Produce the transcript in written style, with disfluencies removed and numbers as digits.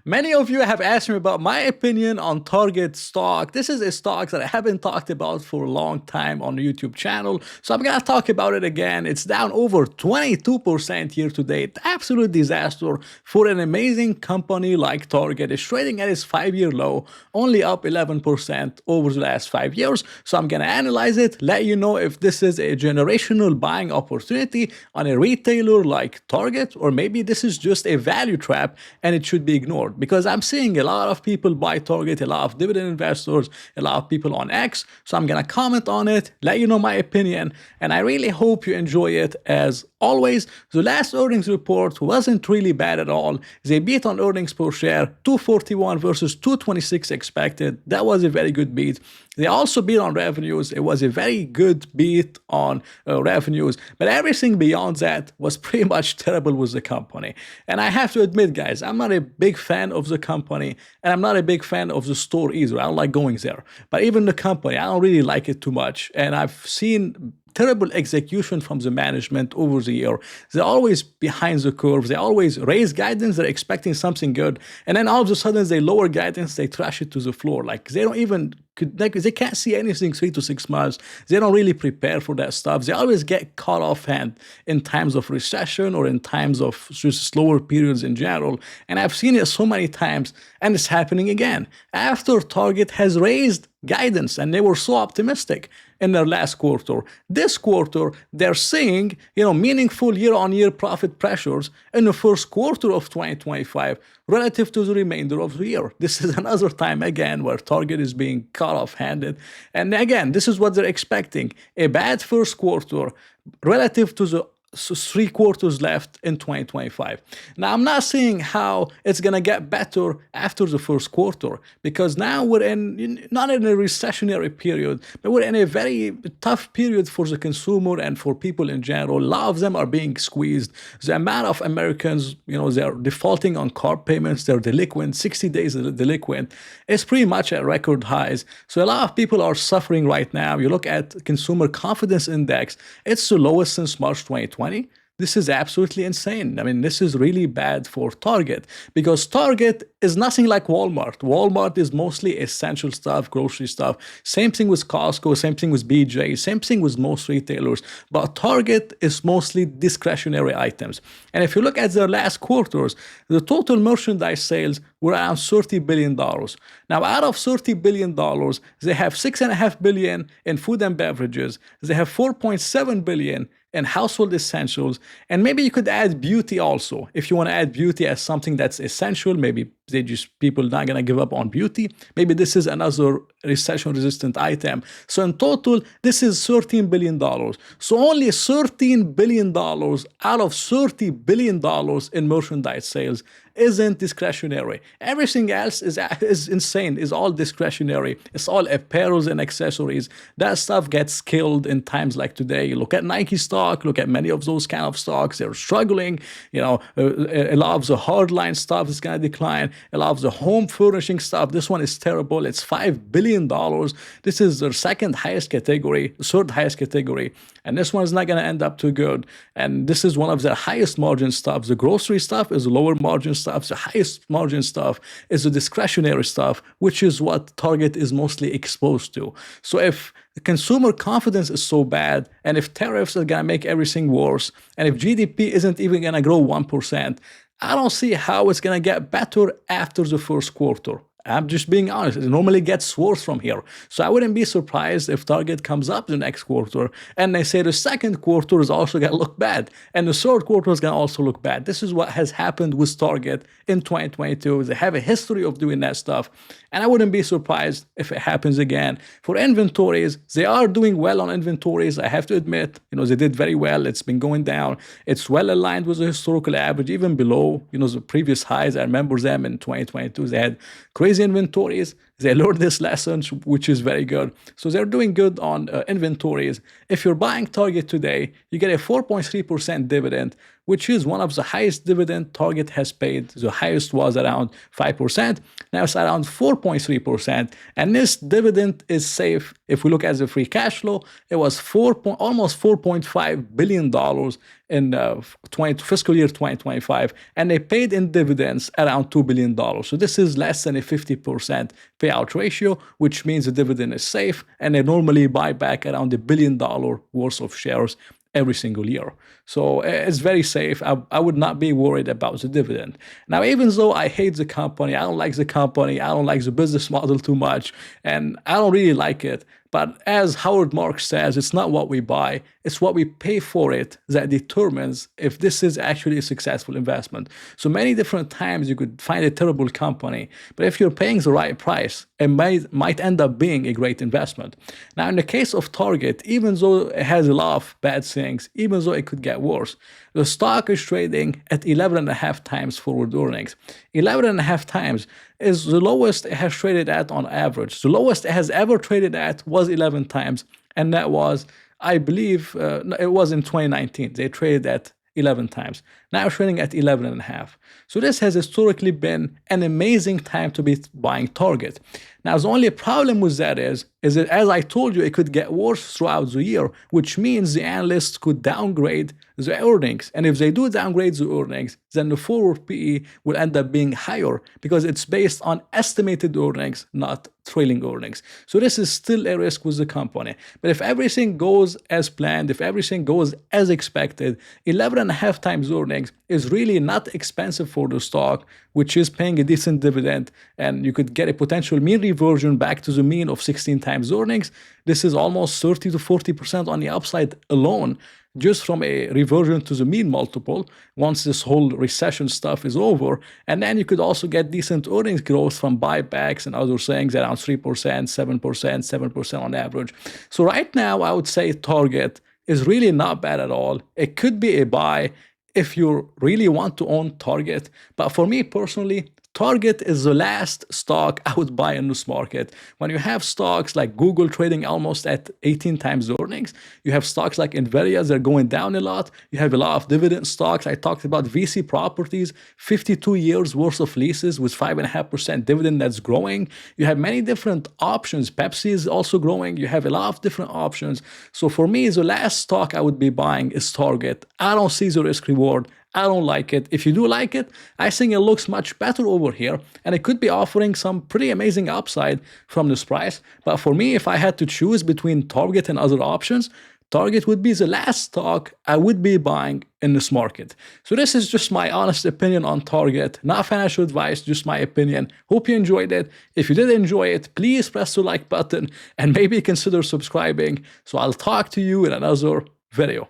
Many of you have asked me about my opinion on Target stock. This is a stock that I haven't talked about for a long time on the YouTube channel, so I'm gonna talk about it again. It's down over 22% year to date. Absolute disaster for an amazing company like Target. It's trading at its 5-year low, only up 11% over the last 5 years. So I'm gonna analyze it, let you know if this is a generational buying opportunity on a retailer like Target, or maybe this is just a value trap and it should be ignored, because I'm seeing a lot of people buy Target, a lot of dividend investors, a lot of people on X. So I'm gonna comment on it, let you know my opinion, and I really hope you enjoy it. As always, the last earnings report wasn't really bad at all. They beat on earnings per share, 241 versus 226 expected. That was a very good beat. They also beat on revenues. It was a very good beat on revenues, but everything beyond that was pretty much terrible with the company. And I have to admit, guys, I'm not a big fan of the company, and I'm not a big fan of the store either. I don't like going there. But even the company, I don't really like it too much. And I've seen terrible execution from the management over the year. They're always behind the curve. They always raise guidance. They're expecting something good, and then all of a sudden they lower guidance. They trash it to the floor. Like they don't even they can't see anything 3 to 6 months. They don't really prepare for that stuff. They always get caught off hand in times of recession or in times of just slower periods in general. And I've seen it so many times, and it's happening again. After Target has raised guidance and they were so optimistic in their last quarter, this quarter they're seeing meaningful year-on-year profit pressures in the first quarter of 2025 relative to the remainder of the year. This is another time again where Target is being caught off-handed, and again this is what they're expecting: a bad first quarter relative to the 3 quarters left in 2025. Now, I'm not saying how it's going to get better after the first quarter, because now we're not in a recessionary period, but we're in a very tough period for the consumer and for people in general. A lot of them are being squeezed. The amount of Americans, they're defaulting on car payments, they're delinquent, 60 days delinquent. It's pretty much at record highs. So a lot of people are suffering right now. You look at consumer confidence index, it's the lowest since March 2020. This is absolutely insane. I mean, this is really bad for Target, because Target is nothing like Walmart. Walmart is mostly essential stuff, grocery stuff. Same thing with Costco, same thing with BJ, same thing with most retailers. But Target is mostly discretionary items. And if you look at their last quarters, the total merchandise sales were around $30 billion. Now, out of $30 billion, they have $6.5 billion in food and beverages. They have $4.7 billion in household essentials, and maybe you could add beauty also. If you want to add beauty as something that's essential, maybe people not gonna give up on beauty. Maybe this is another recession-resistant item. So in total, this is $13 billion. So only $13 billion out of $30 billion in merchandise sales isn't discretionary. Everything else is insane, is all discretionary. It's all apparels and accessories. That stuff gets killed in times like today. Look at Nike stock, look at many of those kind of stocks. They're struggling. A lot of the hardline stuff is going to decline. A lot of the home furnishing stuff, this one is terrible. It's $5 billion. This is their second highest category, third highest category. And this one is not going to end up too good. And this is one of their highest margin stuff. The grocery stuff is lower margin stuff. The highest margin stuff is the discretionary stuff, which is what Target is mostly exposed to. So if consumer confidence is so bad, and if tariffs are going to make everything worse, and if GDP isn't even going to grow 1%, I don't see how it's going to get better after the first quarter. I'm just being honest. It normally gets worse from here. So I wouldn't be surprised if Target comes up the next quarter and they say the second quarter is also going to look bad and the third quarter is going to also look bad. This is what has happened with Target in 2022. They have a history of doing that stuff. And I wouldn't be surprised if it happens again. For inventories, they are doing well on inventories. I have to admit, they did very well. It's been going down. It's well aligned with the historical average, even below, the previous highs. I remember them in 2022. They had crazy inventories. They learned this lesson, which is very good. So they're doing good on inventories. If you're buying Target today, you get a 4.3% dividend, which is one of the highest dividend Target has paid. The highest was around 5%. Now it's around 4.3%. And this dividend is safe. If we look at the free cash flow, it was almost $4.5 billion in fiscal year 2025, and they paid in dividends around $2 billion. So this is less than a 50% payout ratio, which means the dividend is safe, and they normally buy back around $1 billion worth of shares every single year. So it's very safe. I would not be worried about the dividend. Now, even though I hate the company, I don't like the company, I don't like the business model too much, and I don't really like it. But as Howard Marks says, it's not what we buy, it's what we pay for it that determines if this is actually a successful investment. So many different times you could find a terrible company, but if you're paying the right price, it might end up being a great investment. Now, in the case of Target, even though it has a lot of bad things, even though it could get worse, the stock is trading at 11.5 times forward earnings. 11.5 times is the lowest it has traded at on average. The lowest it has ever traded at was 11 times, and that was, I believe, it was in 2019. They traded at 11 times. Now trading at 11.5. So this has historically been an amazing time to be buying Target. Now, the only problem with that is that, as I told you, it could get worse throughout the year, which means the analysts could downgrade the earnings. And if they do downgrade the earnings, then the forward PE will end up being higher because it's based on estimated earnings, not trailing earnings. So this is still a risk with the company. But if everything goes as planned, if everything goes as expected, 11.5 times earnings is really not expensive for the stock, which is paying a decent dividend, and you could get a potential mean reversion back to the mean of 16 times earnings. This is almost 30 to 40% on the upside alone, just from a reversion to the mean multiple once this whole recession stuff is over. And then you could also get decent earnings growth from buybacks and other things around 3%, 7%, 7% on average. So right now, I would say Target is really not bad at all. It could be a buy if you really want to own Target. But for me personally, Target is the last stock I would buy in this market. When you have stocks like Google trading almost at 18 times earnings, you have stocks like Nvidia, they're going down a lot. You have a lot of dividend stocks. I talked about VC Properties, 52 years worth of leases with 5.5% dividend that's growing. You have many different options. Pepsi is also growing. You have a lot of different options. So for me, the last stock I would be buying is Target. I don't see the risk reward. I don't like it. If you do like it, I think it looks much better over here, and it could be offering some pretty amazing upside from this price. But for me, if I had to choose between Target and other options, Target would be the last stock I would be buying in this market. So this is just my honest opinion on Target, not financial advice, just my opinion. Hope you enjoyed it. If you did enjoy it, please press the like button and maybe consider subscribing. So I'll talk to you in another video.